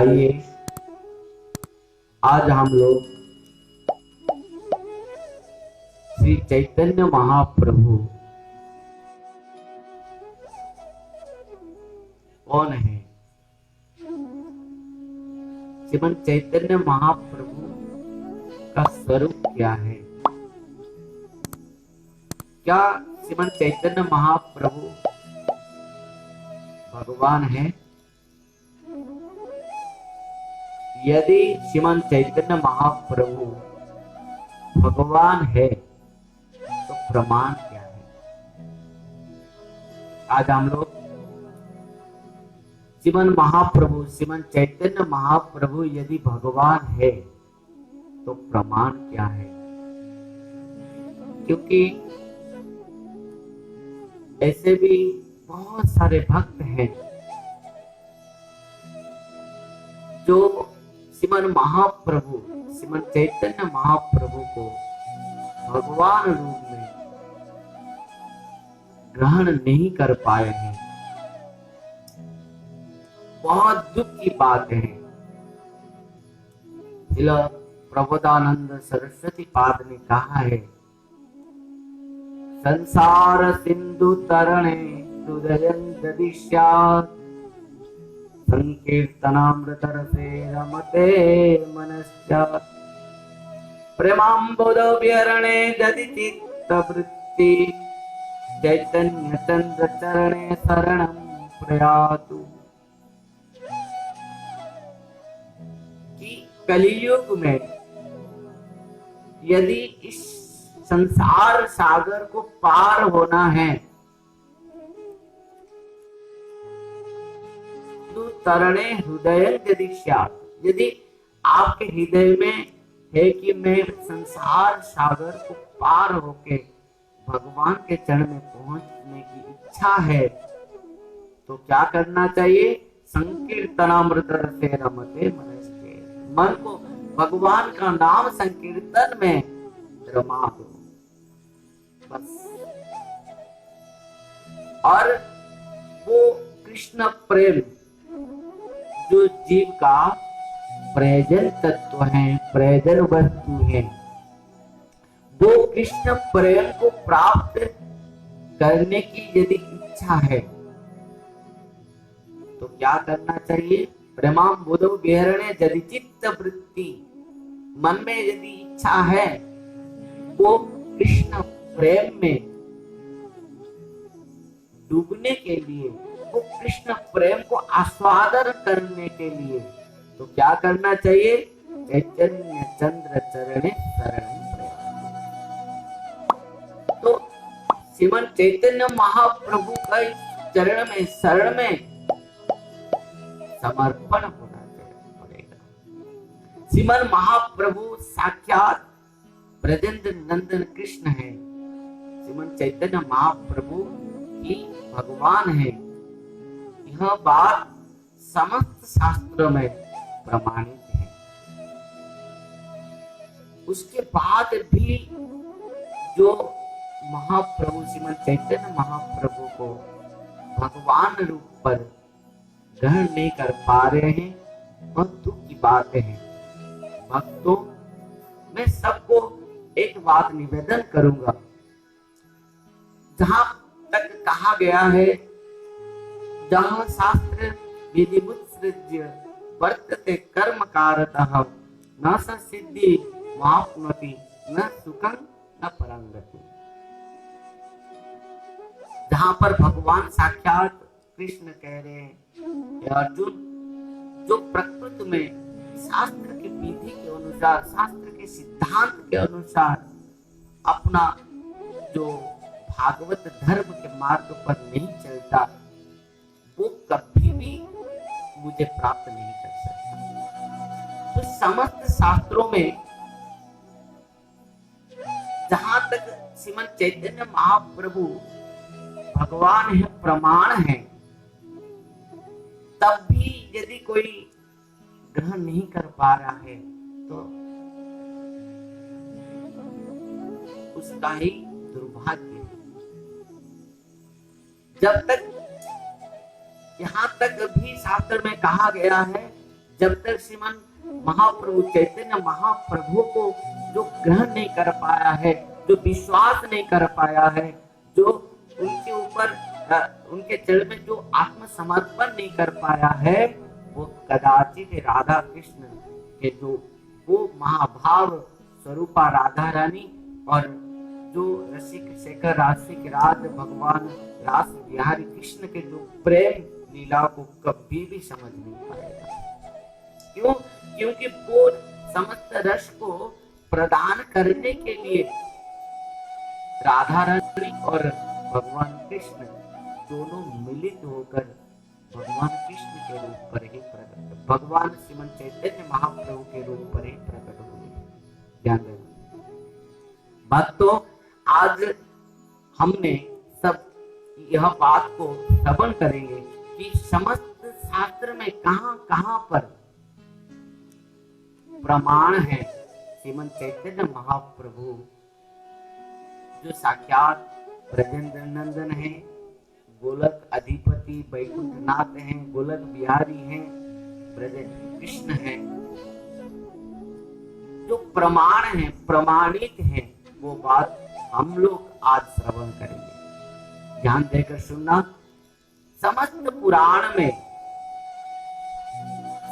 आइए आज हम लोग श्री चैतन्य महाप्रभु कौन है, श्रीमन चैतन्य महाप्रभु का स्वरूप क्या है, क्या श्रीमन चैतन्य महाप्रभु भगवान है? यदि श्रीमन चैतन्य महाप्रभु भगवान है तो प्रमाण क्या है? आज हम लोग श्रीमन महाप्रभु श्रीमन चैतन्य महाप्रभु यदि भगवान है तो प्रमाण क्या है? क्योंकि ऐसे भी बहुत सारे भक्त हैं जो श्रीमन महाप्रभु श्रीमन चैतन्य महाप्रभु को भगवान रूप में ग्रहण नहीं कर पाए हैं। बहुत दुख की बात है। प्रबोधानंद सरस्वती पाद ने कहा है, संसार सिंधु तरणे हृदयं ददिश्यात् संकीर्तनामृत रसे रमते मनश्चात् प्रेमाम्बुध व्यरणे दधि चित्तवृत्ति चैतन्य चंद्र चरणे शरणं प्रयातु। कि कलियुग में यदि इस संसार सागर को पार होना है तो तरणे हृदय ददिश्यात्, यदि आपके हृदय में है कि मैं संसार सागर को पार होके भगवान के चरण में पहुंचने की इच्छा है तो क्या करना चाहिए? संकीर्तनामृत रसे रमते मनस्ते, मन को भगवान का नाम संकीर्तन में रमा दो बस। और वो कृष्ण प्रेम जो जीव का प्रयोजन तत्व है, प्रयोजन वस्तु है, वो कृष्ण प्रेम को प्राप्त करने की यदि इच्छा है तो क्या करना चाहिए? प्रेमाम बुधो विहरणे यदि चित्त वृत्ति, मन में यदि इच्छा है वो कृष्ण प्रेम में डूबने के लिए, वो कृष्ण प्रेम को आस्वादन करने के लिए तो क्या करना चाहिए? चैतन्य चंद्र चरणे शरणं प्रयातु। तो श्रीमन चैतन्य महाप्रभु का चरण में शरण में समर्पण होना पड़ेगा। श्रीमन महाप्रभु साक्षात ब्रजेंद्र नंदन कृष्ण है, श्रीमन चैतन्य महाप्रभु ही भगवान है। यह बात समस्त शास्त्रों में प्रमाणित है। उसके बाद भी जो महाप्रभु श्रीमन चैतन्य महाप्रभु को भगवान रूप पर ग्रहण नहीं कर पा रहे हैं, बहुत दुख की बात है। भक्तों, मैं सबको एक बात निवेदन करूंगा, जहां तक कहा गया है, जहां शास्त्र विधिमुत्सृज्य वर्तते कर्म कारतः न स सिद्धि वाप्नोति न सुखं न परं गति। जहां पर भगवान साक्षात कृष्ण कह रहे हैं कि अर्जुन, जो प्रकृति में शास्त्र की विधि के अनुसार, शास्त्र के सिद्धांत के अनुसार अपना जो भागवत धर्म के मार्ग पर नहीं चलता, वो कभी भी मुझे प्राप्त नहीं कर सकता। तो समस्त शास्त्रों में जहां तक श्रीमन चैतन्य महाप्रभु भगवान है, प्रमाण है, तब भी यदि कोई ग्रहण नहीं कर पा रहा है तो उसका ही दुर्भाग्य है। जब तक, यहां तक भी शास्त्र में कहा गया है जब तक श्रीमन महाप्रभु चैतन्य महाप्रभु को जो ग्रहण नहीं कर पाया है, जो विश्वास नहीं कर पाया है, जो उनके ऊपर उनके चरण में जो आत्मसमर्पण नहीं कर पाया है, वो कदाचित राधा कृष्ण के जो वो महाभाव स्वरूपा राधा रानी और जो रसिक शेखर रासिक राज भगवान रास बिहारी कृष्ण के जो प्रेम लीला को कभी भी समझ नहीं पाएगा। क्यों? क्योंकि वो समस्त रस को प्रदान करने के लिए राधा रानी और भगवान कृष्ण दोनों मिलित होकर भगवान कृष्ण के रूप पर ही प्रकट, भगवान श्रीमन चैतन्य महाप्रभु के रूप पर ही प्रकट हुए। ध्यान देना भक्तों, आज हमने सब यह बात को श्रवण करेंगे कि समस्त शास्त्र में कहां कहां पर प्रमाण है श्रीमन चैतन्य महाप्रभु जो साक्षात ब्रजेंद्र नंदन है, गोलक अधिपति वैकुंठनाथ हैं, गोलक बिहारी हैं, ब्रजेंद्र कृष्ण हैं, जो प्रमाण है, प्रमाणित है, वो बात हम लोग आज श्रवण करेंगे। ध्यान देकर सुनना। समस्त पुराण में,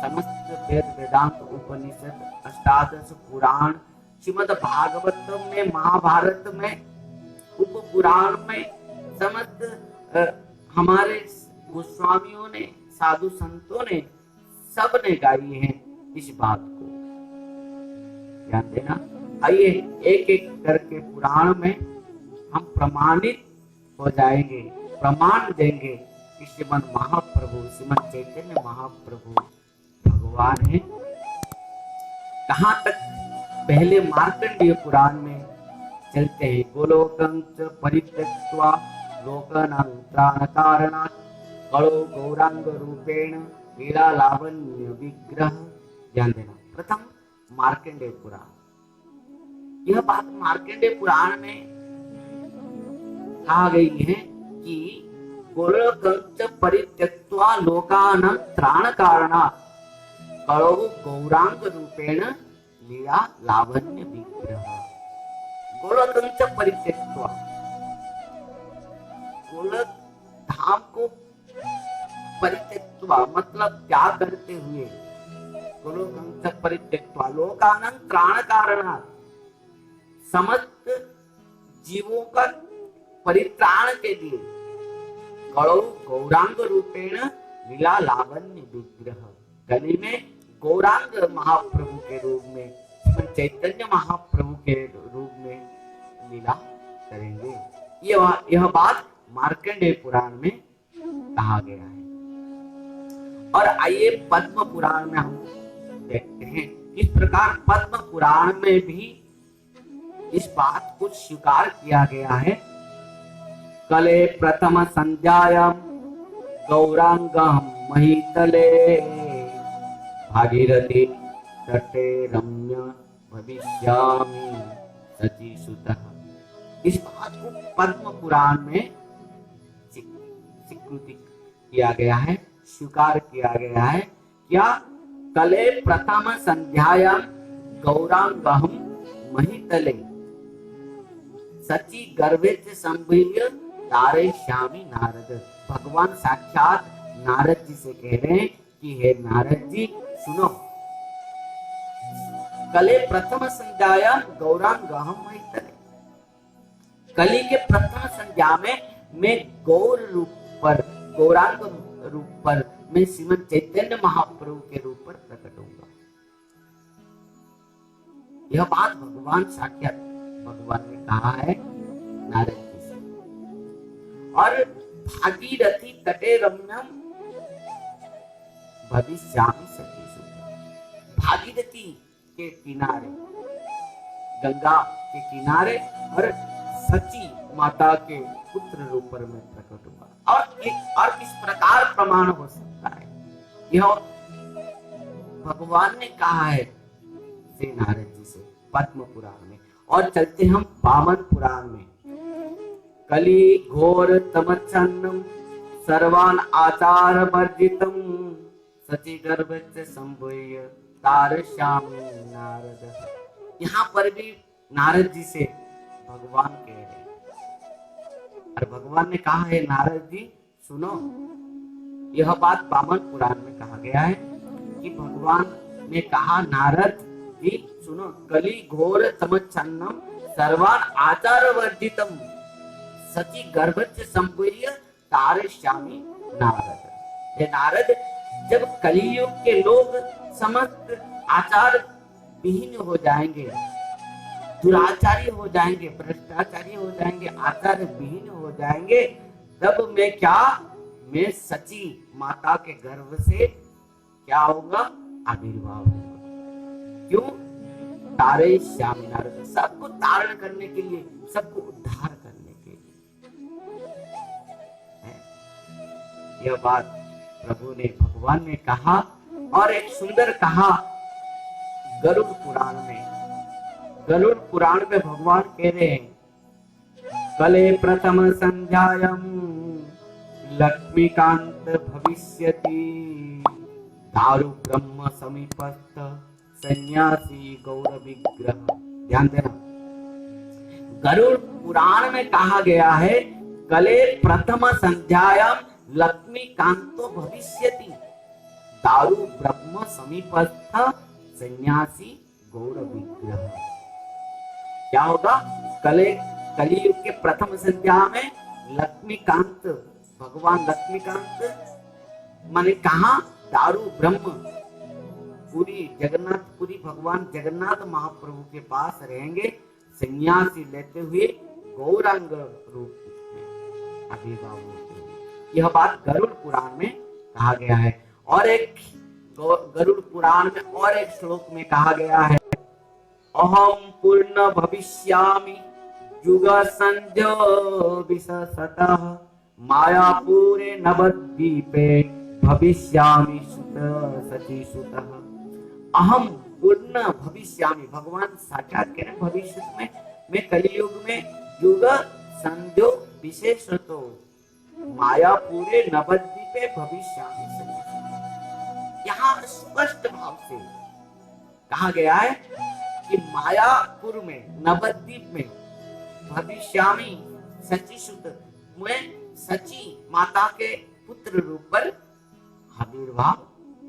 समस्त वेद वेदांत उपनिषद अष्टादश पुराण, श्रीमद् भागवतम में, महाभारत में, उप पुराण में, समस्त हमारे गोस्वामियों ने, साधु संतों ने, सब ने गाई है इस बात को। ध्यान देना। आइए एक एक करके पुराण में हम प्रमाणित हो जाएंगे, प्रमाण देंगे कि श्रीमन महाप्रभु, श्रीमन चैतन्य महाप्रभु भगवान है। कहाँ तक? पहले मार्कंडेय पुराण में चलते हैं। गोलोकं च परित्यक्त्वा लोकानां त्राणकारणात् कलो गौरांग रूपेण लीला लावण्य विग्रह। ध्यान देना। प्रथम मार्कंडेय पुराण। यह बात मार्कंडेय पुराण में कहा गई है कि गोलोकं च परित्यक्त्वा लोकानां त्राणकारणात् कलो गौरांग रूपेण लीला लावण्य विग्रह। गोलोकं च परित्यक्त्वा, गोलक धाम को परित्यक्त्वा मतलब त्याग करते हुए, गोलोकं च परित्यक्त्वा लोकानां त्राणकारणात्, समस्त जीवों का परित्राण के लिए, कलो गौरांग रूपेण लीला लावण्य विग्रह, गले में गौरांग महाप्रभु के रूप में, चैतन्य महाप्रभु के रूप में लीला करेंगे। यह बात मार्कंडेय पुराण में कहा गया है। और आइए पद्म पुराण में हम देखते हैं। इस प्रकार पद्म पुराण में भी इस बात को स्वीकार किया गया है। कले प्रथम संध्यायां गौरांगं महीतले भागीरथी तटे रम्य भविष्यामि सचीसुतः। इस बात को पद्म पुराण में स्वीकृति किया गया है, स्वीकार किया गया है। क्या? कले प्रथम संध्यायां गौरांगं महीतले सची गर्भे संभव्य तारयिष्यामि नारद। भगवान साक्षात नारद जी से कह रहे हैं कि हे नारद जी सुनो, कले प्रथम संध्यायां गौरांगं महीतले, कली के प्रथम संध्या में मैं गौर रूप पर, गौरांग रूप पर, मैं श्रीमद चैतन्य महाप्रभु के रूप पर प्रकट होऊंगा। यह बात भगवान साक्षात भगवान ने कहा है नारद जी से। और भागीरथी तटे रम्यम भविष्यामि सचीसुतः। भागीरथी के किनारे, गंगा के किनारे और सची माता के पुत्र रूप में प्रकट हुआ। और किस प्रकार प्रमाण हो सकता है? यह भगवान ने कहा है श्री नारद जी से पद्म पुराण में। और चलते हम वामन पुराण में। कली घोर तमच्छन्नम सर्वान आचार वर्जितम सची गर्भ से संभूय तारश्यामि नारद। यहाँ पर भी नारद जी से भगवान कह रहे हैं, और भगवान ने कहा है नारद जी सुनो, यह बात वामन पुराण में कहा गया है कि भगवान ने कहा नारद जी सुनो, कली घोर तमच्छन्नम सर्वान आचार वर्जितम सची गर्भस्य संभूय तारश्यामि नारद। ये नारद, जब कलियुग के लोग समस्त आचार विहीन हो जाएंगे, दुराचारी हो जाएंगे, भ्रष्टाचारी हो जाएंगे, आचार विहीन हो जाएंगे, तब मैं सची माता के गर्भ से क्या होगा, आविर्भाव होगा। क्यों? तारे श्यामी नारद, सबको तारण करने के लिए, सबको उद्धार करने के लिए। यह बात प्रभु ने, भगवान ने कहा। और एक सुंदर कहा गरुड़ पुराण में, गरुड़ पुराण में भगवान कह रहे हैं, कले प्रथम संध्यायम लक्ष्मीकांत भविष्यति दारु ब्रह्म समीपस्थ सन्यासी गौर विग्रह। ध्यान देना, गरुड़ पुराण में कहा गया है, कले प्रथम संध्यायम लक्ष्मीकांतो भविष्यति दारु ब्रह्म समीपस्थ सन्यासी गौर विग्रह। क्या होगा? कलियुग के प्रथम संध्या में लक्ष्मीकांत, भगवान लक्ष्मीकांत माने कहा, दारु ब्रह्म, पूरी जगन्नाथपुरी भगवान जगन्नाथ महाप्रभु के पास रहेंगे, सन्यासी लेते हुए गौरांग रूप में आविर्भाव होते हुए। यह बात गरुड़ पुराण में कहा गया है। और एक गरुड़ पुराण में और एक श्लोक में कहा गया है, अहम पूर्ण भविष्यामि युग संध्यो विशसतः मायापुरे नवद्वीपे भविष्यामि सुत सची सुतः। अहम पूर्ण भविष्यामि, भगवान साक्षात कह रहे भविष्य में, मैं कलियुग में युग संध्यो विशेषतो मायापुरे नवद्वीपे भविष्यामि सची सुतः। यहाँ स्पष्ट भाव से कहा गया है कि मायापुर में, नवद्वीप में भविष्यामि सची सुत, मैं सची माता के पुत्र रूप पर आविर्भाव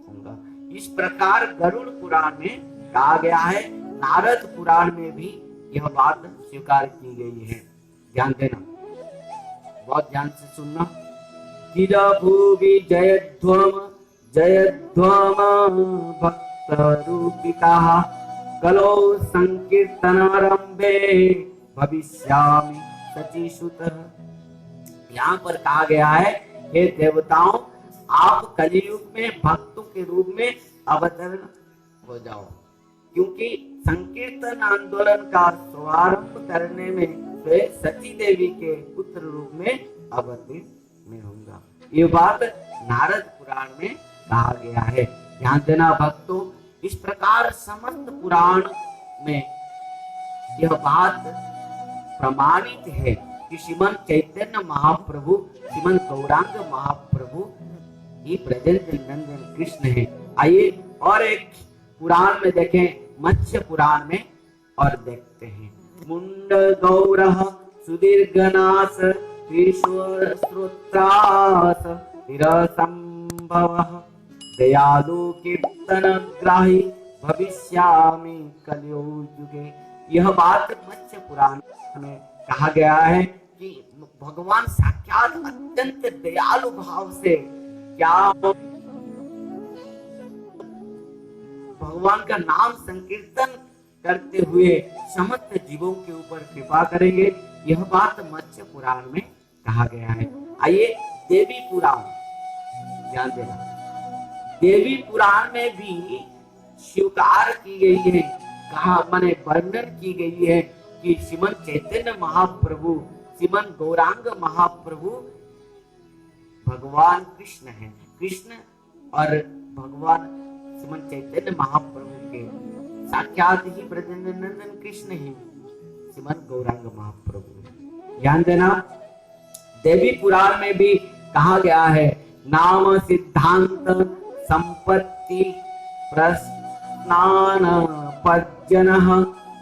होगा। इस प्रकार गरुड़ पुराण में कहा गया है, नारद पुराण में भी यह बात स्वीकार की गई है। ध्यान देना, बहुत ध्यान से सुनना। चिर भूवि जयध्वम जयध्वम भक्त रूपिता कलो संकीर्तनारंभे भविष्यामि सची सुतः। यहाँ पर कहा गया है, हे देवताओं, आप कलियुग में भक्तों के रूप में अवतरण हो जाओ, क्योंकि संकीर्तन आंदोलन का शुभारंभ करने में वे सची देवी के पुत्र रूप में अवतरित में होगा। ये बात नारद पुराण में कहा गया है। ध्यान देना भक्तों, इस प्रकार समस्त पुराण में यह बात प्रमाणित है कि श्रीमन चैतन्य महाप्रभु, श्रीमन गौरांग महाप्रभु ये ब्रजेंद्र नंदन कृष्ण है। आइए और एक पुराण में देखें, मत्स्य पुराण में, और देखते हैं। मुंड गौरः सुदीर्घनास ईश्वर श्रोत्रास निरसंभवः दयालु कीर्तन ग्राही भविष्यामि कलियुगे। यह बात मत्स्य पुराण में कहा गया है कि भगवान साक्षात अत्यंत दयालु भाव से क्या भगवान का नाम संकीर्तन करते हुए समस्त जीवों के ऊपर कृपा करेंगे। यह बात मत्स्य पुराण में कहा गया है। आइए देवी पुराण, ध्यान देना, देवी पुराण में भी स्वीकार की गई है, कहा माने वर्णन की गई है कि श्रीमन चैतन्य महाप्रभु, श्रीमन गौरांग महाप्रभु भगवान कृष्ण है। कृष्ण और भगवान श्रीमन चैतन्य महाप्रभु के साक्षात ही ब्रजेंद्र नंदन कृष्ण ही श्रीमन गौरांग महाप्रभु। ध्यान देना, देवी पुराण में भी कहा गया है, नाम सिद्धांत संपत्ति प्रस्नान पज्जनः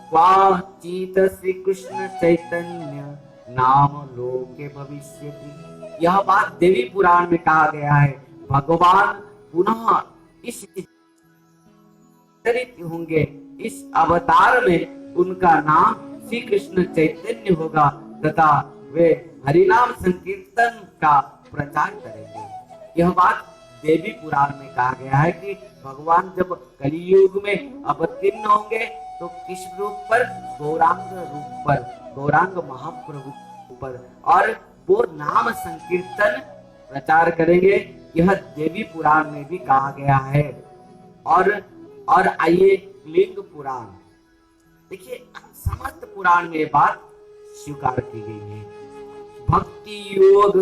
क्वाचित श्री कृष्ण चैतन्य नाम लोके भविष्यति। यह बात देवी पुराण में कहा गया है। भगवान पुनः इस अवतरित होंगे, इस अवतार में उनका नाम श्री कृष्ण चैतन्य होगा तथा वे हरिनाम संकीर्तन का प्रचार करेंगे। यह बात देवी पुराण में कहा गया है कि भगवान जब कलियुग में अवतीर्ण होंगे तो किस रूप पर, गौरांग रूप पर, गौरांग महाप्रभु पर, और वो नाम संकीर्तन प्रचार करेंगे। यह देवी पुराण में भी कहा गया है। और आइए लिंग पुराण देखिए, समस्त पुराण में बात स्वीकार की गई है। भक्ति योग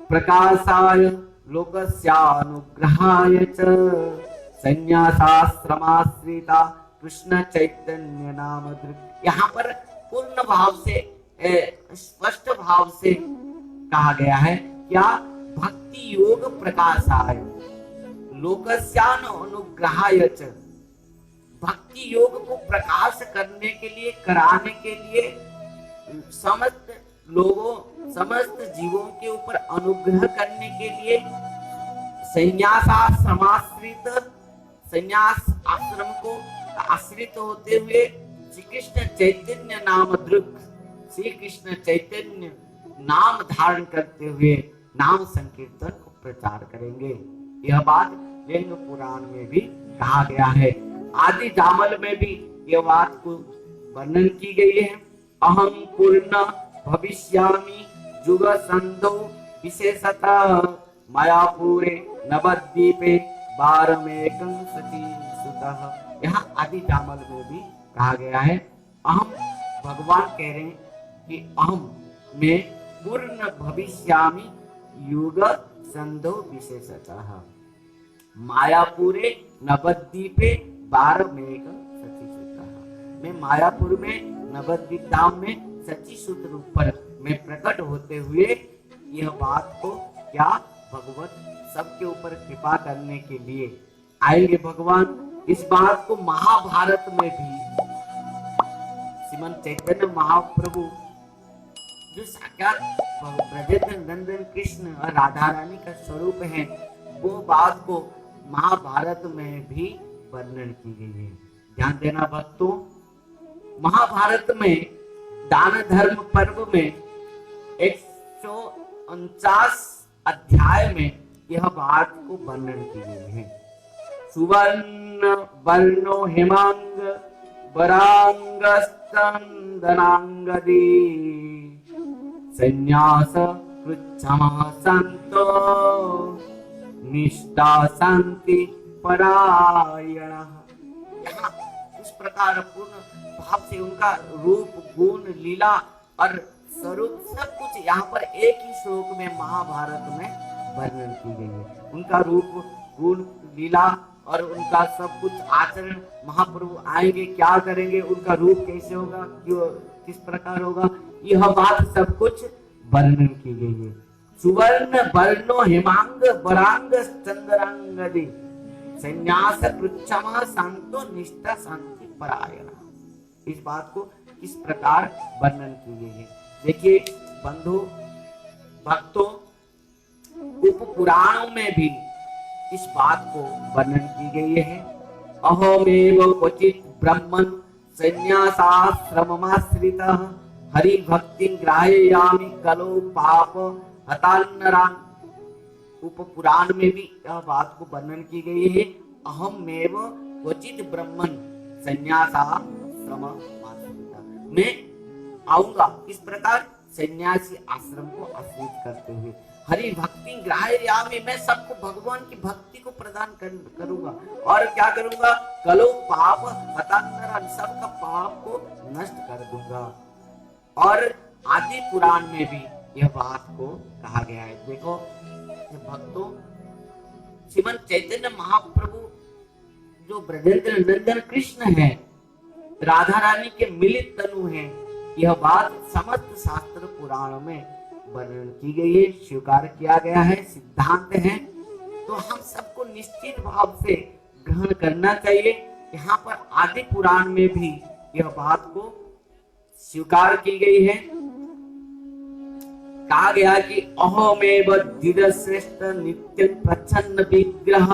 प्रकाशाय लोकस्यानुग्रहाय च संन्यासाश्रमाश्रिता कृष्ण चैतन्य नाम दृक्। यहाँ पर पूर्ण भाव से, स्पष्ट भाव से कहा गया है क्या? भक्ति योग प्रकाशाय लोकस्यानुग्रहाय च। भक्ति योग को प्रकाश करने के लिए, कराने के लिए, समस्त लोगों, समस्त जीवों के ऊपर अनुग्रह करने के लिए संन्यासाश्रमाश्रित, संन्यास आश्रम को आश्रित होते हुए श्री कृष्ण चैतन्य नाम दृक्, श्री कृष्ण चैतन्य नाम धारण करते हुए नाम संकीर्तन को प्रचार करेंगे। यह बात लिंग पुराण में भी कहा गया है। आदि जामल में भी यह बात को वर्णन की गई है। अहम पूर्ण भविष्यामि जुग संधो विशेषतः मायापुरे नवद्वीपे बारमेकं सती सुतः। यहाँ आदि जामल में भी कहा गया है। अहम, भगवान कह रहे हैं कि अहम में पूर्ण भविष्यामि युग संधो विशेषतः मायापुरे नवद्वीपे बारमेकं सती सुतः। मैं मायापुर में, नवद्वीप धाम में सची सुत रूप पर मैं प्रकट होते हुए यह बात को क्या, भगवत सबके ऊपर कृपा करने के लिए आएंगे भगवान। इस बात को महाभारत में भी श्रीमन चैतन्य महाप्रभु जो साक्षात ब्रजेंद्र नंदन कृष्ण और राधा रानी का स्वरूप है, वो बात को महाभारत में भी वर्णन की गई है। ध्यान देना भक्तों, महाभारत में दान धर्म पर्व में 149 अध्याय में यह बात को वर्णन की गई है। सुवर्ण वर्णो हेमांग वरांगस्तंदनांगदी संन्यास पृच्छमः संतो निष्ठा शांति परायणः। यहाँ इस प्रकार पूर्ण भाव से उनका रूप, गुण, लीला और स्वरूप सब कुछ यहाँ पर एक ही श्लोक में महाभारत में वर्णन की गई है। उनका रूप, गुण, लीला और उनका सब कुछ आचरण, महाप्रभु आएंगे क्या करेंगे, उनका रूप कैसे होगा, क्यों, किस प्रकार होगा, यह बात सब कुछ वर्णन की गई है। सुवर्ण वर्णो हेमांग वरांग चंद्रांगदी संन्यास पृच्छमः शांतो निष्ठा शांति परायण। इस बात को किस प्रकार वर्णन की गई है देखिए बंधु भक्तों, उप पुराणों में भी इस बात को वर्णन की गई है। अहोमेव क्वचित ब्रह्मन् संन्यासाश्रममाश्रितः हरि भक्ति ग्राह्यामि कलो पाप हतान्नरान्। उप पुराण में भी यह बात को वर्णन की गई है। अहमेव क्वचित ब्रह्मन् संन्यासाश्रममाश्रितः, मैं आऊंगा किस प्रकार, सन्यासी आश्रम को आश्रित करते हुए, हरि भक्ति ग्राह्यामि, मैं सबको भगवान की भक्ति को प्रदान करूंगा और क्या करूंगा, कलो पाप हतान्नरान्, सबका पाप को नष्ट कर दूंगा। और आदि पुराण में भी यह बात को कहा गया है। देखो भक्तों, श्रीमन चैतन्य महाप्रभु जो ब्रजेंद्र नंदन कृष्ण है, राधा रानी के मिलित तनु हैं, यह बात समस्त शास्त्र पुराणों में वर्णन की गई है, स्वीकार किया गया है, सिद्धांत है। तो हम सबको निश्चित भाव से ग्रहण करना चाहिए। यहाँ पर आदि पुराण में भी यह बात को स्वीकार की गई है। कहा गया कि अहमेव धीरश्रेष्ठ नित्य प्रच्छन्न विग्रह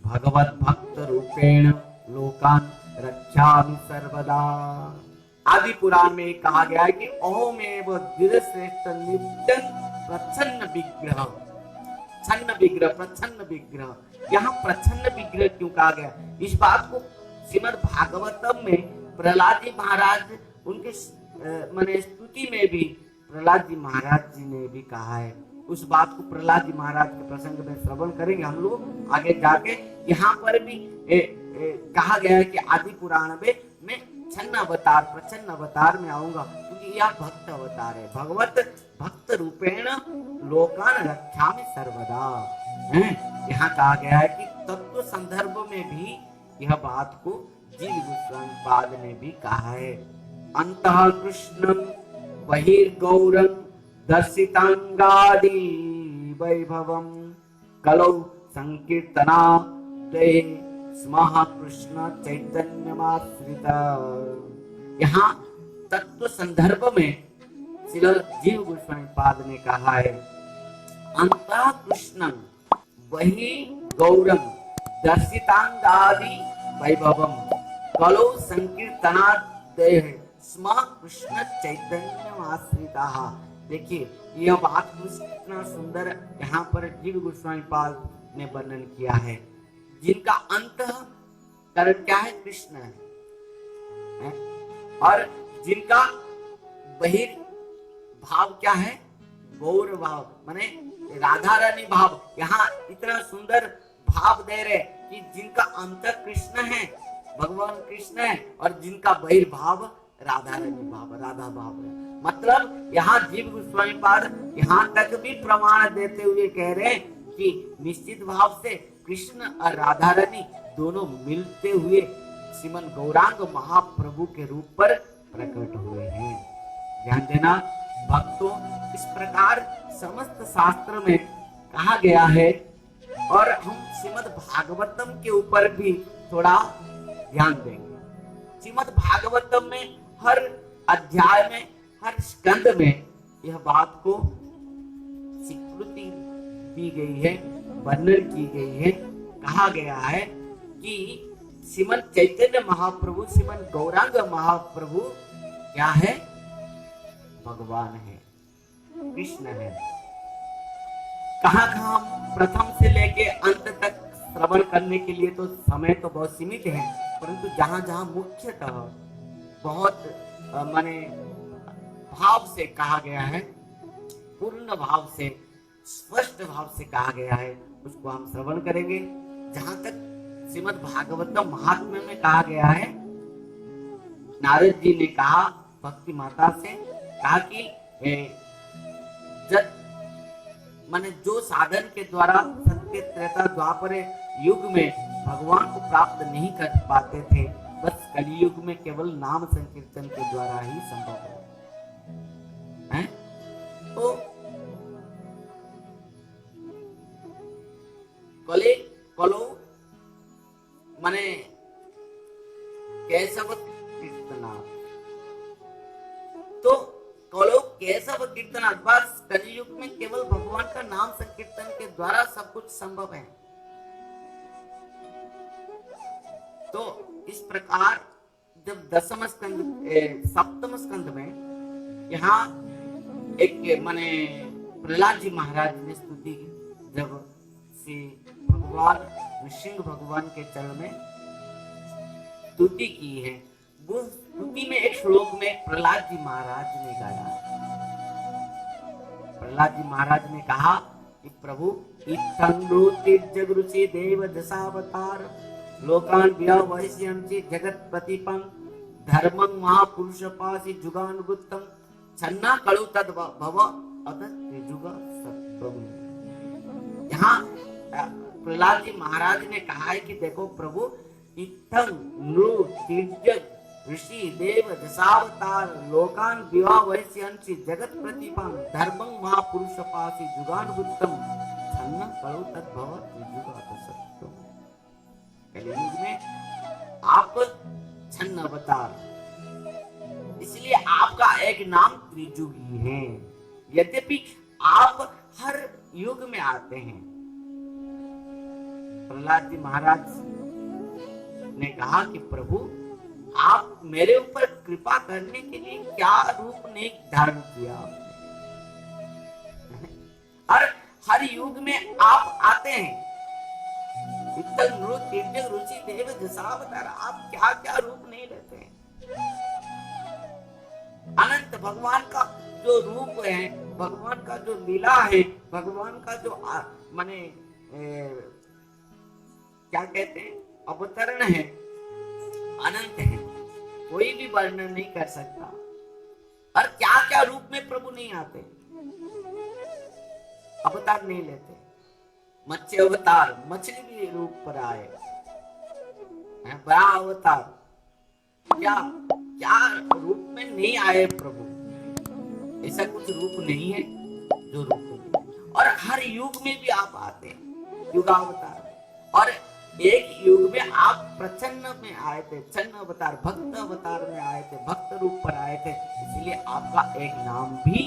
भगवत भक्त रूपेण लोकान रक्षामि सर्वदा। आदि पुराण में कहा गया है कि अहमेव धीरश्रेष्ठ नित्य प्रच्छन्न विग्रह, छन्न विग्रह, प्रच्छन्न विग्रह। यहाँ प्रच्छन्न विग्रह क्यों कहा गया? इस बात को श्रीमद् भागवतम में प्रहलाद जी महाराज उनके माने स्तुति में भी प्रहलाद जी महाराज जी ने भी कहा है। उस बात को प्रहलाद जी महाराज के प्रसंग में श्रवण करेंगे हम लोग आगे जाके। यहाँ पर भी कहा गया है कि आदि पुराण में छन्न अवतार, प्रच्छन्न अवतार में आऊंगा, क्योंकि यह भक्त अवतार है। भगवत भक्त रूपेण लोकान रक्षामि सर्वदा। यहाँ कहा गया है कि तत्व संदर्भ में भी यह बात को जीव गोस्वामी पाद ने भी कहा है। अंतः कृष्णं बहिर्गौरं दर्शितांगादि वैभवं कलौ संकीर्तनादे स्मः कृष्ण चैतन्यमाश्रिता। यहाँ तत्व संदर्भ में श्रील जीव गोस्वामी पाद ने कहा है, अंतः कृष्णं वही गौरम दर्शितांगादि वैभवम कलौ संकीर्तनादय स्म कृष्ण चैतन्यमाश्रिता। देखिए यह बात कितना सुंदर यहाँ पर जीव गोस्वामी पाद ने वर्णन किया है। जिनका अंत कारण क्या है? कृष्ण है, और जिनका बहिर भाव क्या है? गौर भाव, माने राधा रानी भाव। यहाँ इतना सुंदर भाव दे रहे कि जिनका अंत कृष्ण है, भगवान कृष्ण है, और जिनका बहिर्भाव राधा रानी भाव, राधा भाव है। मतलब यहाँ जीव गोस्वामी पाद यहाँ तक भी प्रमाण देते हुए कह रहे हैं कि निश्चित भाव से कृष्ण और राधा रानी दोनों मिलते हुए श्रीमन गौरांग महाप्रभु के रूप पर प्रकट हुए हैं। ध्यान देना भक्तों, इस प्रकार समस्त शास्त्र में कहा गया है। और हम श्रीमद् भागवतम के ऊपर भी थोड़ा ध्यान देंगे। श्रीमद् भागवतम में हर अध्याय में, हर स्कंद में यह बात को स्वीकृति दी गई है, वर्णन की गई है। कहा गया है कि श्रीमन चैतन्य महाप्रभु, श्रीमन गौरांग महाप्रभु क्या है? भगवान है, कृष्ण है। कहाँ कहाँ प्रथम से लेके अंत तक श्रवण करने के लिए तो समय तो बहुत सीमित है, परंतु जहाँ जहाँ मुख्यतः बहुत माने भाव से कहा गया है, पूर्ण भाव से, स्पष्ट भाव से कहा गया है, उसको हम श्रवण करेंगे। जहां तक श्रीमद् भागवतम महात्म्य में कहा गया है, नारद जी ने कहा भक्ति माता से, कहा कि माने जो साधन के द्वारा सत्य त्रेता द्वापर युग में भगवान को प्राप्त नहीं कर पाते थे, बस कलियुग में केवल नाम संकीर्तन के द्वारा ही संभव है। तो कलो माने केशव कीर्तनाथ, तो कलो केशव कीर्तनाथ, बस कलियुग में केवल भगवान का नाम संकीर्तन के द्वारा सब कुछ संभव है। तो इस प्रकार जब दसम स्कंद, सप्तम स्कंद में यहाँ एक माने प्रहलाद जी महाराज ने स्तुति, जब श्री भगवान नृसिंह भगवान के चरण में स्तुति की है, वो स्तुति में एक श्लोक में प्रहलाद जी महाराज ने गाया। प्रहलाद जी महाराज ने कहा कि प्रभु इत्थंगुरुति देव दशावतार लोकान व्यावहस्यंति जगत प्रतिपं धर्मं महापुरुष पासी जुगानुगुप्तम छन्ना कलु तद भव अत त्रिजुग सत्प्रभु। यहाँ प्रहलाद जी महाराज ने कहा है कि देखो प्रभु, इत्थं नृ तीर्यज ऋषि देव दशावतार लोकान विवाह वैश्यंसि जगत प्रतिपं धर्मं महापुरुष पासी जुगानुगुप्तम छन्न करो तद्भव त्रिजुगात सत्यम। कलियुग में आप छन्न अवतार, इसलिए आपका एक नाम त्रिजुगी है। यद्यपि आप हर युग में आते हैं। प्रहलाद जी महाराज ने कहा कि प्रभु आप मेरे ऊपर कृपा करने के लिए क्या रूप ने धारण किया। और हर युग में आप आते हैं। रुचि देव दशावतार, आप क्या क्या रूप नहीं लेते हैं। अनंत भगवान का जो रूप है, भगवान का जो लीला है, भगवान का जो माने क्या कहते हैं अवतरण है, अनंत है, कोई भी वर्णन नहीं कर सकता। और क्या क्या रूप में प्रभु नहीं आते, अवतार नहीं लेते। मत्स्य अवतार, मछली भी रूप पर आए, बड़ा अवतार, क्या क्या रूप में नहीं आए प्रभु। ऐसा कुछ रूप नहीं है जो रूप में। और हर युग में भी आप आते हैं, युगावतार। और एक युग में आप प्रचन्न में आए थे, छन्न अवतार, भक्त अवतार में आए थे, भक्त रूप पर आए थे। इसलिए आपका एक नाम भी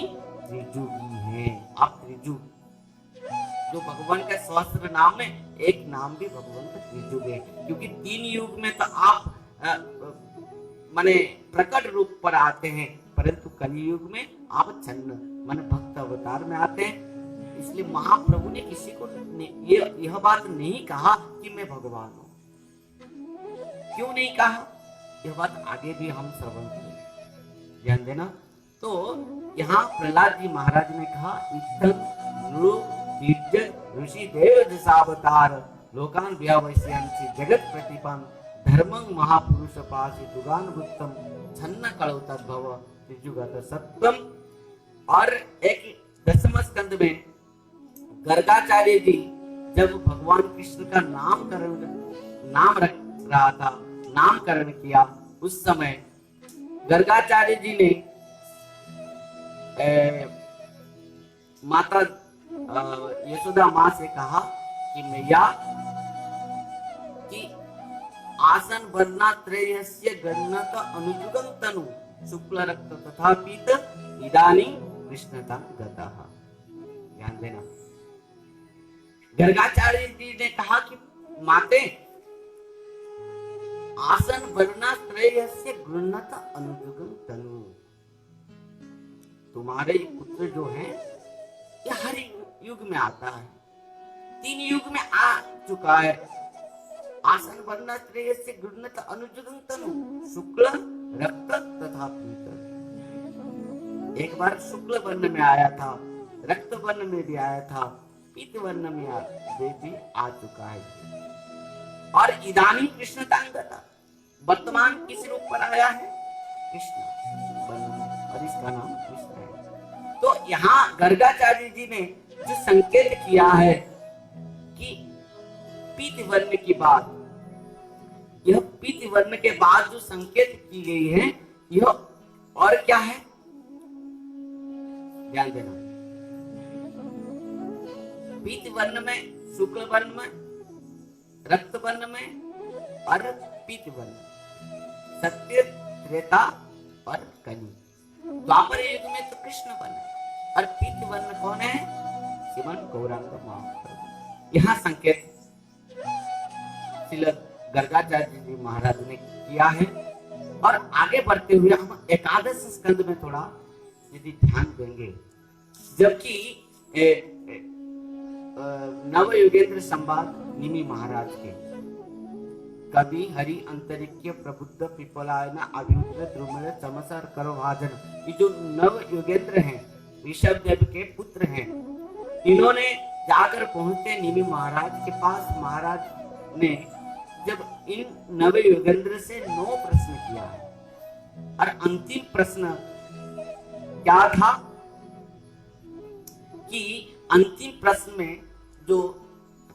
त्रिजुगी है। आप त्रिजुग, जो भगवान का सहस्त्र नाम है, एक नाम भी भगवान का त्रिजुग है। क्योंकि 3 युग में तो आप माने प्रकट रूप पर आते हैं, परंतु कलियुग में आप छन्न माने भक्त अवतार में आते हैं। इसलिए महाप्रभु ने किसी को यह बात नहीं कहा कि मैं भगवान हूं। क्यों नहीं कहा, यह बात आगे भी हम श्रवण करेंगे, ध्यान देना। तो यहाँ प्रहलाद जी महाराज ने कहा ऋषि देव दशावतार लोकान व्यावस्यांसि जगत प्रतिपन धर्मं महापुरुष पासी दुगान भुक्तम छन्न कलो तद्भव त्रिजुगत सत्यम। और एक 10वें स्कंद में गर्गाचार्य जी जब भगवान कृष्ण का नाम रख रहा था, नामकरण किया, उस समय गर्गाचार्य जी ने माता यशोदा माँ से कहा कि मैया कि आसन वर्णात्रयस्य गणत अनुजुगं तनु शुक्ल रक्त तथा पीत इदानीं कृष्णता गतः। ध्यान देना, गर्गाचार्य जी ने कहा कि माते आसन वर्णात्रयस्य गृह्णत अनुजुगं तनु, तुम्हारे पुत्र जो है ये हर युग में आता है, 3 युग में आ चुका है। आसन वर्णात्रयस्य गृह्णत अनुजुगं तनु शुक्ल रक्त तथा पीत। एक बार शुक्ल वर्ण में आया था, रक्त वर्ण में भी आया था, पीत वर्ण में भी आ चुका है। और इदानी कृष्ण तांगता, वर्तमान किस रूप पर आया है, कृष्ण वर्ण में, और इसका नाम कृष्ण है। तो यहाँ गर्गाचार्य जी ने जो संकेत किया है कि पीत वर्ण की बात, यह पीत वर्ण के बाद जो संकेत की गई है, यह और क्या है, ध्यान देना। पीत वर्ण में, शुक्ल वर्ण में, रक्त वर्ण में और पीत वर्ण, सत्य, त्रेता और कली। द्वापर युग में तो कृष्ण वर्ण और पीत वर्ण कौन है, श्रीमन गौरांग महाप्रभु। यहाँ संकेत गर्गाचार्य जी महाराज ने किया है। और आगे बढ़ते हुए हम एकादश स्कंद में थोड़ा यदि ध्यान देंगे, जबकि नव युगेंद्र संवाद निमि महाराज के कवि हरि अंतरिक्ष प्रबुद्ध पिपलायन अभिमुद्र द्रुमल चमसर करो भाजन, ये जो नव युगेंद्र हैं, ऋषभ देव के पुत्र हैं, इन्होंने जाकर पहुंचते निमि महाराज के पास। महाराज ने जब इन नव युगेंद्र से 9 प्रश्न किया है, और अंतिम प्रश्न क्या था कि अंतिम प्रश्न में जो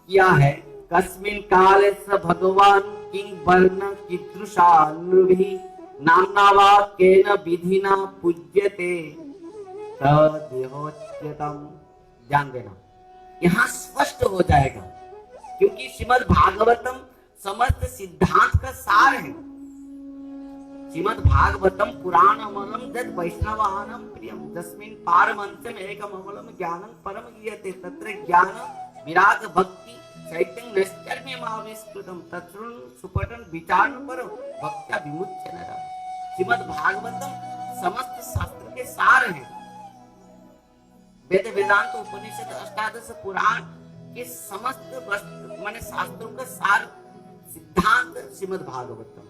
किया है, कस्मिन् काले स भगवान किं वर्ण कीदृशान्नुभिः नाम्ना वा केन विधिना पूज्यते तदेहोच्यतम्। ध्यान देना, यहाँ स्पष्ट हो जाएगा, क्योंकि श्रीमद् भागवतम समस्त सिद्धांत का सार है। श्रीमद् भागवतम पुराणमलम जद वैष्णवानां प्रियम तस्मिन् पारमहंस्यम् एकममलं ज्ञानं परम गीयते तत्र ज्ञान विराग भक्ति चैतन्य नैष्कर्म्यमाविष्कृतं तत्सृणु सुपठन् विचारन् पर भक्त्या विमुच्य नरः। श्रीमद् भागवतम समस्त शास्त्र के सार हैं। वेद वेदांत उपनिषद अष्टादश पुराण के समस्त माने शास्त्रों का सार सिद्धांत श्रीमद् भागवतम।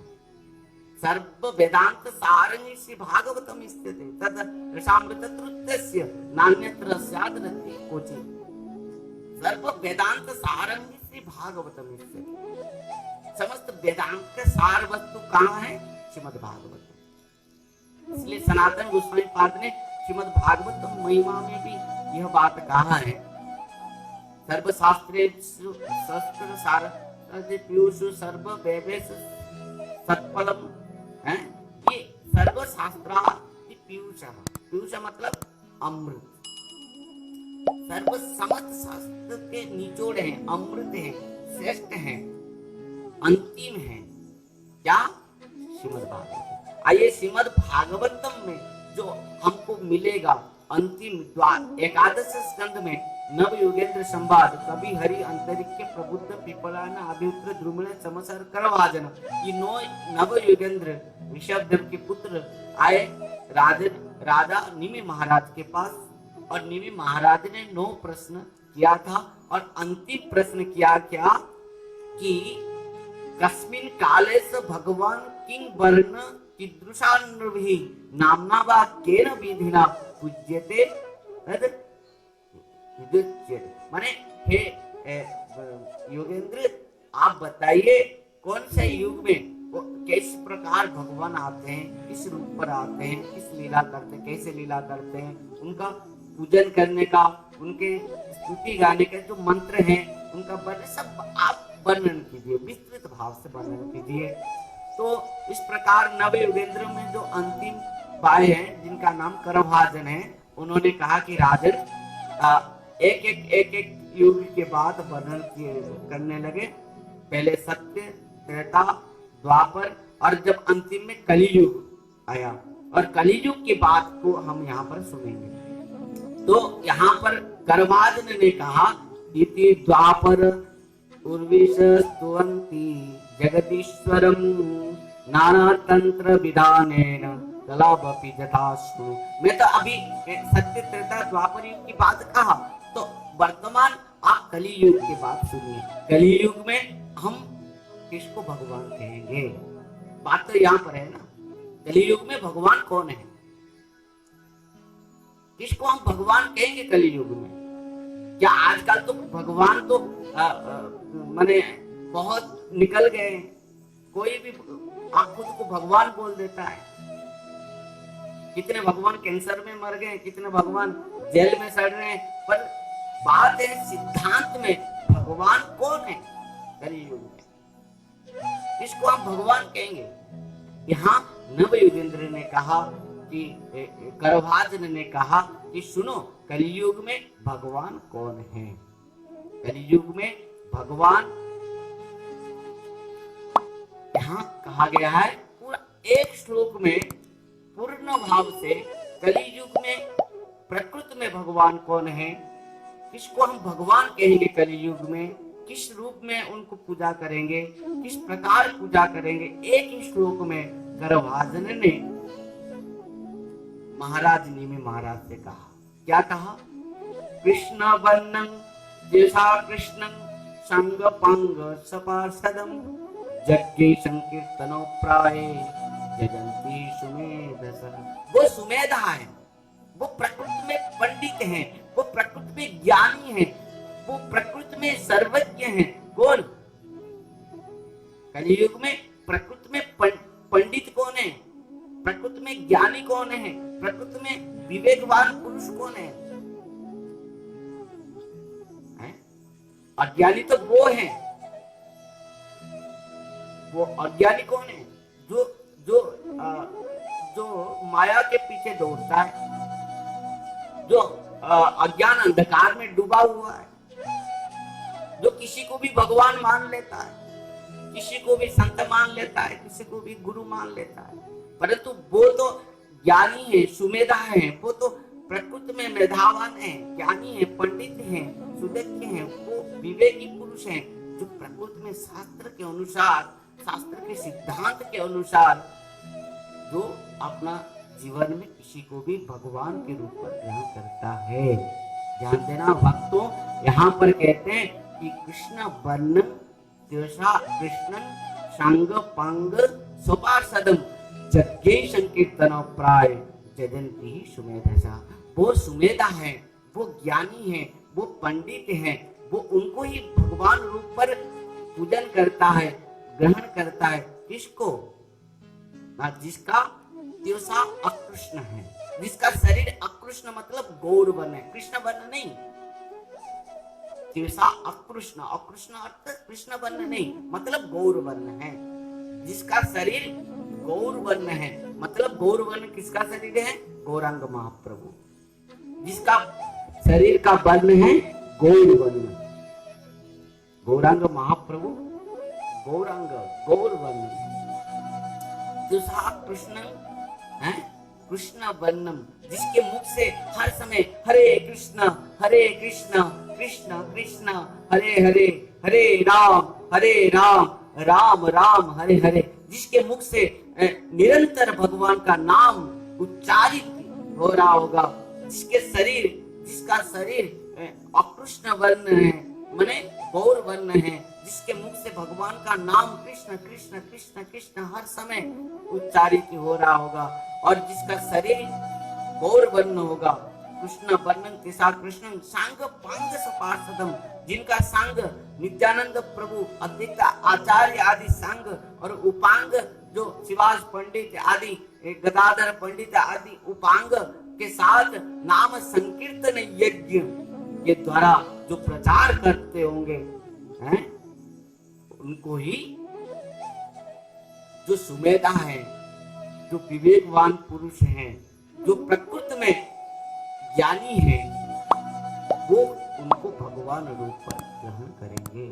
सर्व वेदांत सारंगी श्री भागवतम स्थिते तद रसामृतत्रुत्यस्य नान्यत्र स्यादनति क्वचित्। सर्व वेदांत सारंगी श्री भागवतम स्थिते। समस्त वेदांत का सार वस्तु कहाँ है? श्रीमद् भागवतम। इसलिए सनातन गोस्वामी पाद ने श्रीमद् भागवतम महिमा में भी यह बात कहा है, सर्व शास्त्रेषु शस्त्र सार पीयूषु सर्व वैवेश सत्फलम है। ये सर्व शास्त्रार्थ पीयूष, पीयूष मतलब अमृत। सर्व समस्त शास्त्र के निचोड़ हैं, अमृत हैं, श्रेष्ठ हैं, अंतिम हैं। क्या? श्रीमद् भागवतम। आइए श्रीमद् भागवतम में जो हमको मिलेगा अंतिम द्वार एकादश स्कंद में नव योगेंद्र संवाद कवि हरि अंतरिक्ष प्रबुद्ध पिपलान अभिउत्र द्रुमण समसर करवाजन, ये नव योगेंद्र ऋषभदेव के पुत्र आए राजा निमि महाराज के पास, और निमि महाराज ने 9 प्रश्न किया था, और अंतिम प्रश्न किया क्या कि कस्मिन् काले स भगवान किं वर्ण कीदृशान्नभिः नाम्ना वा केन विधिना पूज्यते तद माने हे योगेंद्र आप बताइए कौन से युग में किस प्रकार भगवान आते हैं, किस रूप पर आते हैं, किस लीला करते हैं, कैसे लीला करते हैं, उनका पूजन करने का, उनके स्तुति गाने के जो मंत्र हैं उनका वर्णन सब आप वर्णन कीजिए, विस्तृत भाव से वर्णन कीजिए। तो इस प्रकार नव योगेंद्र में जो अंतिम पाए हैं जिनका नाम करभाजन है, उन्होंने कहा कि राजन एक युग के बाद वर्णन करने लगे। पहले सत्य, त्रेता, द्वापर, और जब अंतिम में कलियुग आया, और कलियुग की बात को हम यहाँ पर सुनेंगे। तो यहाँ पर करभाजन ने कहा इति द्वापर उर्विश स्तुवन्ति जगदीश्वरम नाना तंत्र विधानेन कलावपि जथाश्रु। मैं तो अभी सत्य, त्रेता, द्वापर युग की बात कहा, तो वर्तमान आप कलियुग की बात सुनिए। कलियुग में हम किसको भगवान कहेंगे? बात तो यहाँ पर है ना, कलियुग में भगवान कौन है, किसको हम भगवान कहेंगे कलियुग में? क्या आजकल तो भगवान तो माने बहुत निकल गए, कोई भी आप खुद को भगवान बोल देता है। कितने भगवान कैंसर में मर गए, कितने भगवान जेल में सड़ रहे हैं, पर बात है सिद्धांत में भगवान कौन है कलियुग में, इसको आप भगवान कहेंगे। यहाँ नव योगेंद्र ने कहा कि करभाजन ने कहा कि सुनो, कलियुग में भगवान कौन है? कलियुग में भगवान यहाँ कहा गया है पूरा एक श्लोक में पूर्ण भाव से। कलियुग में प्रकृति में भगवान कौन है, किसको हम भगवान कहेंगे कलियुग में, किस रूप में उनको पूजा करेंगे, किस प्रकार पूजा करेंगे, एक ही श्लोक में करभाजन ने महाराज निमि महाराज से कहा। क्या कहा? कृष्ण वर्णं जैसा कृष्णं संग पंग सपार्षदं यज्ञे संकीर्तनो प्राये जजन्ति सुमेधसः। वो सुमेधा है, वो प्रकृति में पंडित हैं, वो प्रकृति में ज्ञानी हैं, वो प्रकृति में सर्वज्ञ हैं। कौन? कलियुग में प्रकृति में पंडित कौन है, प्रकृति में ज्ञानी कौन है, प्रकृति में विवेकवान पुरुष कौन है? अज्ञानी तो वो है। वो अज्ञानी कौन है? जो जो जो माया के पीछे दौड़ता है, जो अज्ञान अंधकार में डूबा हुआ है, जो किसी को भी भगवान मान लेता है, किसी को भी संत मान लेता है, किसी को भी गुरु मान लेता है, परंतु वो तो ज्ञानी है, सुमेधा है, वो तो प्रकृति में मेधावान है, ज्ञानी है, पंडित है, सुदक्ष है, वो विवेकी पुरुष है, जो प्रकृति में शास्त्र के अनुसार, शास्त्र के सिद्धांत के अनुसार जो अपना जीवन में किसी को भी भगवान के रूप में ग्रहण करता है। ध्यान देना भक्तों, यहाँ पर कहते हैं कि कृष्ण वर्ण कृष्ण संग पंग सोपासदम जज्ञे संकीर्तन प्राय जजंती ही सुमेधसा। वो सुमेधा है, वो ज्ञानी है, वो पंडित है, वो उनको ही भगवान रूप पर पूजन करता है, ग्रहण करता है। किसको? जिसका त्योसा अकृष्ण है, जिसका शरीर अकृष्ण मतलब गौर वर्ण है, कृष्ण वर्ण नहीं। त्योसा अकृष्ण, अकृष्ण अर्थ कृष्ण वर्ण नहीं, मतलब गौर वर्ण है। जिसका शरीर गौर वर्ण है, मतलब गौर वर्ण किसका शरीर है? गौरांग महाप्रभु। जिसका शरीर का वर्ण है गौर वर्ण, गौरांग महाप्रभु, गौरांग गौर वर्ण। कृष्ण है, कृष्ण वर्णम, जिसके मुख से हर समय हरे कृष्ण कृष्ण कृष्ण हरे हरे, हरे राम राम राम हरे हरे, जिसके मुख से निरंतर भगवान का नाम उच्चारित हो रहा होगा, जिसका शरीर अकृष्ण वर्ण है, माने गौर वर्ण है, जिसके मुख से भगवान का नाम कृष्ण कृष्ण कृष्ण कृष्ण हर समय उच्चारित हो रहा होगा, और जिसका शरीर गौर वर्ण होगा, कृष्ण वर्णन तिसा कृष्ण सांग पांग सपार्षदम, जिनका सांग नित्यानंद प्रभु, अद्वैत आचार्य आदि सांग, और उपांग जो शिवाज पंडित आदि, गदाधर पंडित आदि उपांग के साथ नाम संकीर्तन यज्ञ के द्वारा जो प्रचार करते होंगे हैं, उनको ही जो सुमेधा है, जो विवेकवान पुरुष है, जो प्रकृति में ज्ञानी है, वो उनको भगवान रूप पर ग्रहण करेंगे।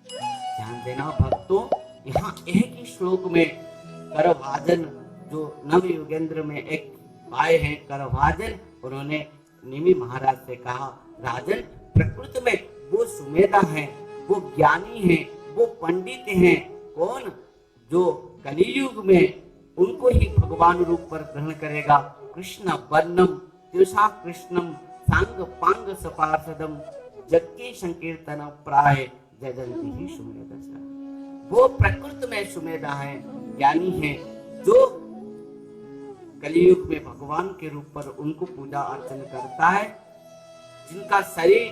ध्यान देना भक्तों, यहाँ एक ही श्लोक में करभाजन जो नव युगेंद्र में एक आए हैं करभाजन, उन्होंने निमि महाराज से कहा, राजन प्रकृति में वो सुमेधा है, वो ज्ञानी है, वो पंडित है, कौन? जो कलियुग में उनको ही भगवान रूप पर ग्रहण करेगा। कृष्ण वर्णम त्योषा कृष्णम सांग पांग सपार्षदम जग्गे संकीर्तन प्राय जजंती ही सुमेधा। वो प्रकृति में सुमेधा है, ज्ञानी है, जो कलियुग में भगवान के रूप पर उनको पूजा अर्चन करता है, जिनका शरीर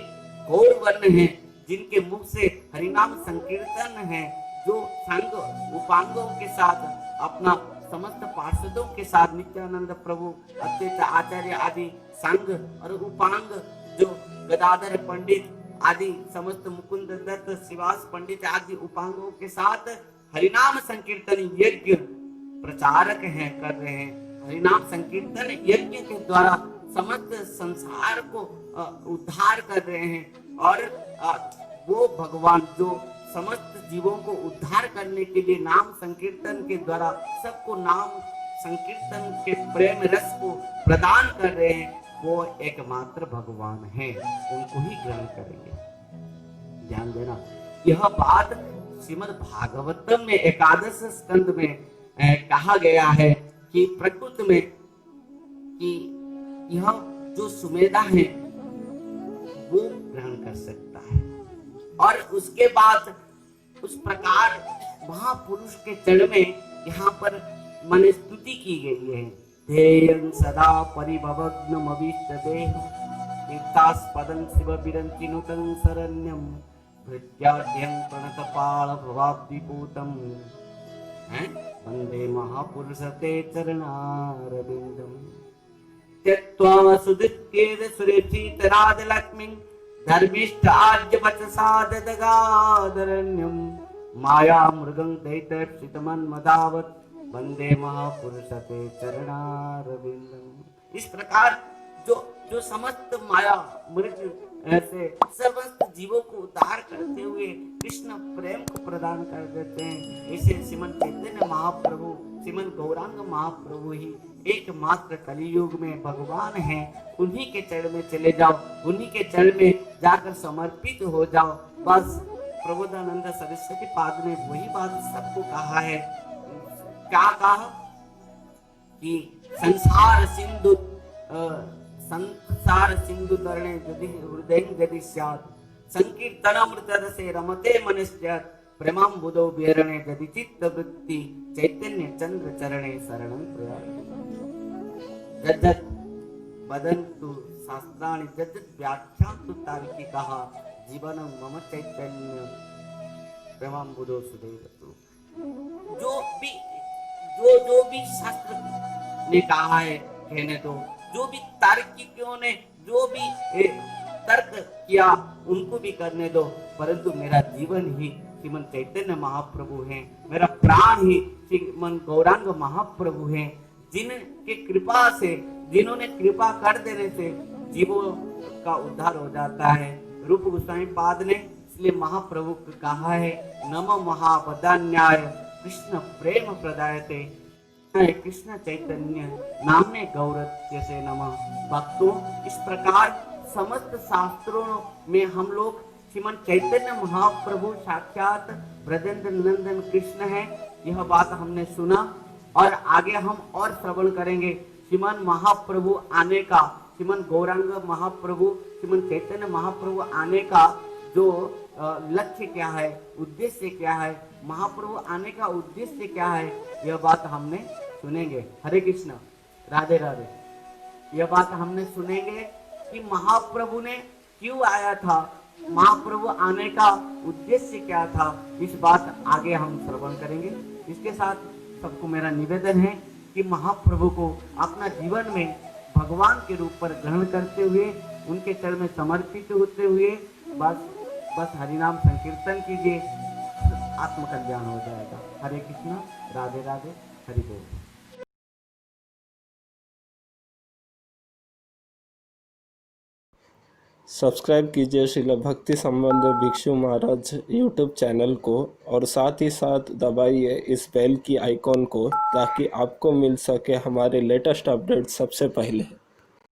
गौर वर्ण है, जिनके मुख से हरिनाम संकीर्तन है, जो संग उपांगों के साथ अपना समस्त पार्षदों के साथ नित्यानंद प्रभु, अद्वैत आचार्य आदि संग और उपांग जो गदाधर पंडित आदि समस्त मुकुंद दत्त शिवास पंडित आदि उपांगों के साथ हरिनाम संकीर्तन यज्ञ प्रचारक हैं, कर रहे हैं। हरिनाम संकीर्तन यज्ञ के द्वारा समस्त संसार को उद्धार कर रहे हैं, और वो भगवान जो समस्त जीवों को उद्धार करने के लिए नाम संकीर्तन के द्वारा सबको नाम संकीर्तन के प्रेम रस को प्रदान कर रहे हैं, वो एकमात्र भगवान है, उनको ही ग्रहण करेंगे। ध्यान देना, यह बात श्रीमद् भागवतम में 11 स्कंद में कहा गया है कि प्रकृति में कि यह जो सुमेधा है वो ग्रहण कर सकता है, और उसके बाद उस प्रकार महापुरुष के चरण में यहाँ पर मन स्तुति की गई है। ध्येयं सदा परिभवग्नमभीष्ट देह तीर्थास्पदं शिव विरंचिनुतं शरण्यं भृत्याद्यं प्रणतपाल भवाब्धिपूतं वंदे महापुरुष ते चरणारविंदम त्यक्त्वा सुदित्येद सुरेक्षितराजलक्ष्मीं धर्मिष्ठ आद्य वचसा ददगादरण्यं माया मृगं दैत्यक्षितमन्मदावत् वंदे महापुरुष ते चरणारविंदम। इस प्रकार जो समस्त माया मृग ऐसे समस्त जीवों को उद्धार करते हुए कृष्ण प्रेम को प्रदान कर देते हैं। इसे श्रीमन चैतन्य महाप्रभु, श्रीमन गौरांग महाप्रभु ही एकमात्र कलियुग में भगवान हैं। उन्हीं के चरण में चले जाओ, उन्हीं के चरण में जाकर समर्पित हो जाओ। बस प्रबोधानंद सरस्वती पाद ने वही बात सबको कहा है। क्या कहा कि संसार सिंधु तरणे यदि हृदय यदि स्यात् संकीर्तनामृतरसे रमते मनस्यात् प्रेमाम्बुधौ विहरणे यदि चित्तवृत्ति चैतन्य चंद्र चरणे शरणं प्रयाति। यद्यत् वदन्तु शास्त्राणि यद्यत् व्याख्यान्तु तार्किकाः जीवनं मम चैतन्य प्रेमाम्बुधौ सुदेवतु। जो भी शास्त्र ने कहा है कहने दो, जो भी तार्किकों ने जो भी तर्क किया उनको भी करने दो, परंतु मेरा जीवन ही श्रीमन चैतन्य महाप्रभु है, मेरा प्राण ही श्रीमन गौरांग महाप्रभु है, जिनके कृपा से, जिन्होंने कृपा कर देने से जीवों का उद्धार हो जाता है। रूप गोस्वामी पाद ने इसलिए महाप्रभु को कहा है, नमो महावदान्याय कृष्ण प्रेम प्रदायते कृष्ण चैतन्य नामने गौरत्य से नमः। भक्तों, इस प्रकार समस्त शास्त्रों में हम लोग श्रीमन चैतन्य महाप्रभु साक्षात ब्रजेंद्र नंदन कृष्ण है, यह बात हमने सुना और आगे हम और श्रवण करेंगे। श्रीमन महाप्रभु आने का, श्रीमन गौरांग महाप्रभु, श्रीमन चैतन्य महाप्रभु आने का जो लक्ष्य क्या है, उद्देश्य क्या है, महाप्रभु आने का उद्देश्य क्या है, यह बात हमने सुनेंगे। हरे कृष्ण, राधे राधे। यह बात हमने सुनेंगे कि महाप्रभु ने क्यों आया था, महाप्रभु आने का उद्देश्य क्या था, इस बात आगे हम श्रवण करेंगे। इसके साथ सबको मेरा निवेदन है कि महाप्रभु को अपना जीवन में भगवान के रूप पर ग्रहण करते हुए, उनके चरण में समर्पित होते हुए बस हरिनाम संकीर्तन कीजिए, आत्मकल्याण हो जाएगा। हरे कृष्ण, राधे राधे, हरि बोल। सब्सक्राइब कीजिए श्रील भक्ति संबंध भिक्षु महाराज यूट्यूब चैनल को और साथ ही साथ दबाइए इस बेल की आइकॉन को ताकि आपको मिल सके हमारे लेटेस्ट अपडेट सबसे पहले।